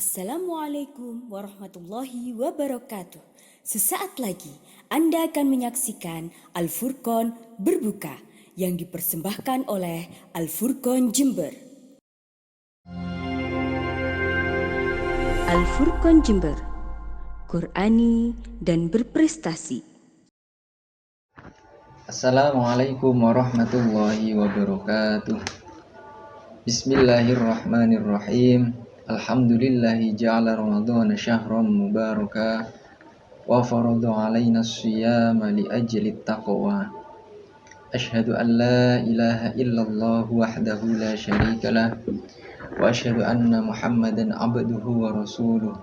Assalamualaikum warahmatullahi wabarakatuh. Sesaat lagi Anda akan menyaksikan Al-Furqon berbuka yang dipersembahkan oleh Al-Furqon Jember. Al-Furqon Jember, Qur'ani dan berprestasi. Assalamualaikum warahmatullahi wabarakatuh. Bismillahirrahmanirrahim. Alhamdulillahi ja'ala ramadhana syahran mubaraka wa farada alaina as-siyama li ajli taqwa. Ashhadu an la ilaha illallah wahdahu la syarika lah wa ashhadu anna Muhammadan abduhu wa rasuluh.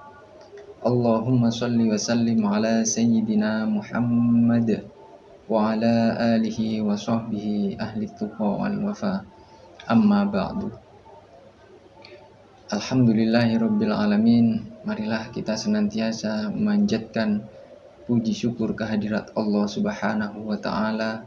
Allahumma salli wa sallim ala sayyidina Muhammad wa ala alihi wa sahbihi ahli tuqa wal wafa. Amma ba'du. Alhamdulillahirabbil alamin. Marilah kita senantiasa memanjatkan puji syukur kehadirat Allah Subhanahu wa taala,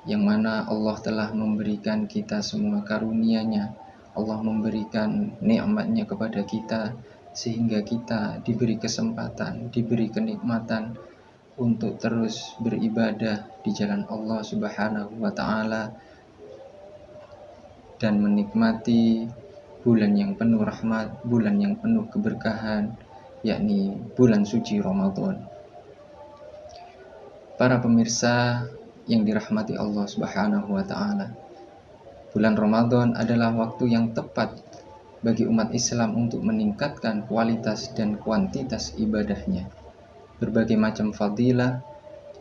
yang mana Allah telah memberikan kita semua karunia-Nya. Allah memberikan nikmat-Nya kepada kita sehingga kita diberi kesempatan, diberi kenikmatan untuk terus beribadah di jalan Allah Subhanahu wa taala dan menikmati bulan yang penuh rahmat, bulan yang penuh keberkahan, yakni bulan suci Ramadan. Para pemirsa yang dirahmati Allah Subhanahu wa taala, bulan Ramadan adalah waktu yang tepat bagi umat Islam untuk meningkatkan kualitas dan kuantitas ibadahnya. Berbagai macam fadilah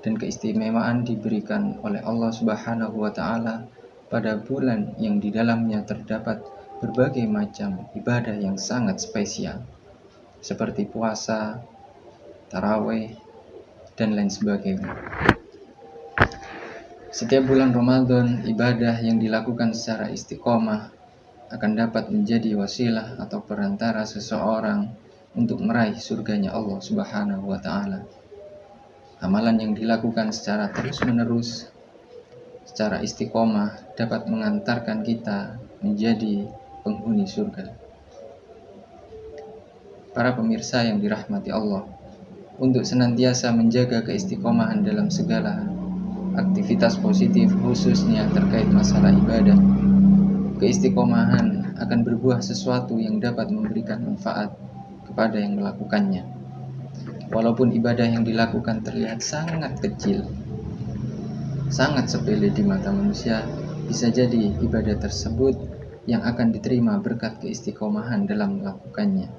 dan keistimewaan diberikan oleh Allah Subhanahu wa taala pada bulan yang di dalamnya terdapat berbagai macam ibadah yang sangat spesial, seperti puasa, tarawih, dan lain sebagainya. Setiap bulan Ramadan, ibadah yang dilakukan secara istiqomah akan dapat menjadi wasilah atau perantara seseorang untuk meraih surganya Allah Subhanahu wa taala. Amalan yang dilakukan secara terus-menerus, secara istiqomah, dapat mengantarkan kita menjadi penghuni surga. Para pemirsa yang dirahmati Allah, untuk senantiasa menjaga keistiqomahan dalam segala aktivitas positif, khususnya terkait masalah ibadah, keistiqomahan akan berbuah sesuatu yang dapat memberikan manfaat kepada yang melakukannya. Walaupun ibadah yang dilakukan terlihat sangat kecil, sangat sepele di mata manusia, bisa jadi ibadah tersebut yang akan diterima berkat keistiqomahan dalam melakukannya.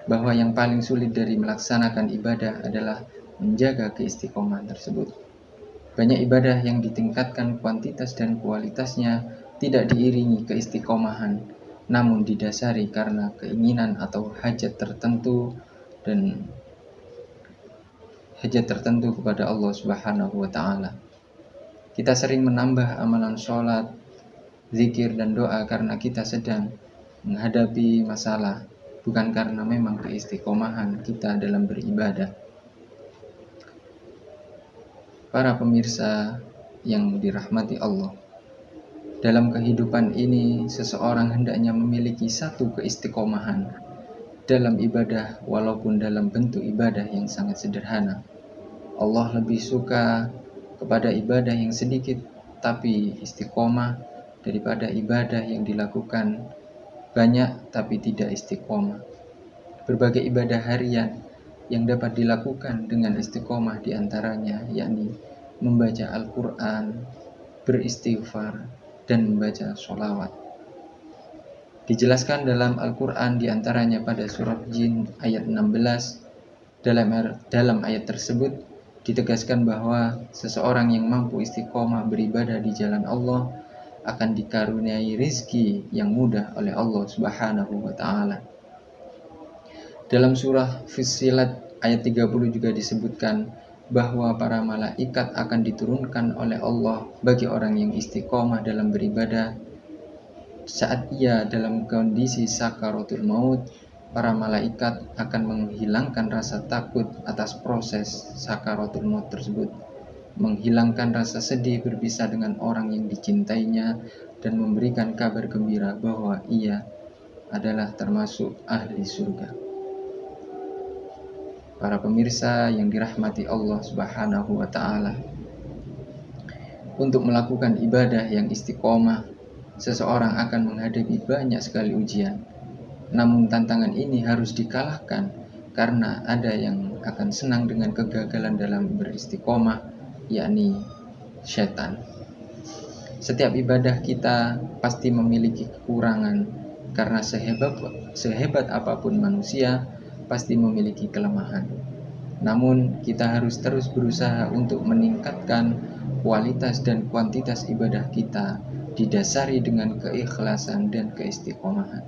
Bahwa yang paling sulit dari melaksanakan ibadah adalah menjaga keistiqomahan tersebut. Banyak ibadah yang ditingkatkan kuantitas dan kualitasnya tidak diiringi keistiqomahan, namun didasari karena keinginan atau hajat tertentu kepada Allah Subhanahu wa taala. Kita sering menambah amalan sholat, zikir dan doa karena kita sedang menghadapi masalah, bukan karena memang keistiqomahan kita dalam beribadah. Para pemirsa yang dirahmati Allah, dalam kehidupan ini seseorang hendaknya memiliki satu keistiqomahan dalam ibadah, walaupun dalam bentuk ibadah yang sangat sederhana. Allah lebih suka kepada ibadah yang sedikit tapi istiqomah daripada ibadah yang dilakukan banyak tapi tidak istiqomah. Berbagai ibadah harian yang dapat dilakukan dengan istiqomah diantaranya yakni membaca Al-Quran, beristighfar, dan membaca sholawat. Dijelaskan dalam Al-Quran diantaranya pada surat Jin ayat 16. Dalam ayat tersebut ditegaskan bahwa seseorang yang mampu istiqomah beribadah di jalan Allah akan dikaruniai rizki yang mudah oleh Allah Subhanahu wa taala. Dalam surah Fussilat ayat 30 juga disebutkan bahwa para malaikat akan diturunkan oleh Allah bagi orang yang istiqomah dalam beribadah. Saat ia dalam kondisi sakaratul maut, para malaikat akan menghilangkan rasa takut atas proses sakaratul maut tersebut, menghilangkan rasa sedih berpisah dengan orang yang dicintainya, dan memberikan kabar gembira bahwa ia adalah termasuk ahli surga. Para pemirsa yang dirahmati Allah Subhanahu wa Ta'ala, untuk melakukan ibadah yang istiqomah, seseorang akan menghadapi banyak sekali ujian. Namun tantangan ini harus dikalahkan karena ada yang akan senang dengan kegagalan dalam beristiqomah, yakni setan. Setiap ibadah kita pasti memiliki kekurangan, karena sehebat apapun manusia pasti memiliki kelemahan. Namun kita harus terus berusaha untuk meningkatkan kualitas dan kuantitas ibadah kita, didasari dengan keikhlasan dan keistiqomahan.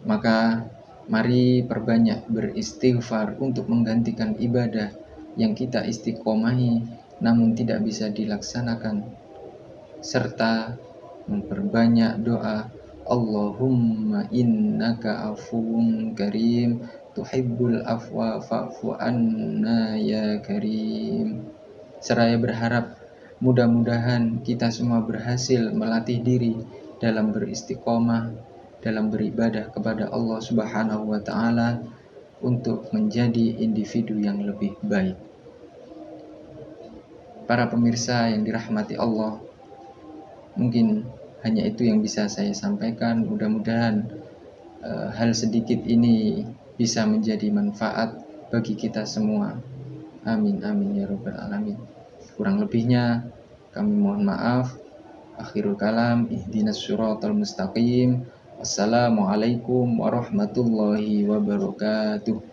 Maka mari perbanyak beristighfar untuk menggantikan ibadah yang kita istiqomahi namun tidak bisa dilaksanakan, serta memperbanyak doa Allahumma innaka afuwun karim tuhibbul afwa fa'fu anna ya karim. Seraya berharap mudah-mudahan kita semua berhasil melatih diri dalam beristiqomah, dalam beribadah kepada Allah Subhanahu wa Ta'ala untuk menjadi individu yang lebih baik. Para pemirsa yang dirahmati Allah, mungkin hanya itu yang bisa saya sampaikan. Mudah-mudahan hal sedikit ini bisa menjadi manfaat bagi kita semua. Amin amin ya rabbal alamin. Kurang lebihnya kami mohon maaf. Akhirul kalam, ihdinas syiratal mustaqim. Wassalamualaikum warahmatullahi wabarakatuh.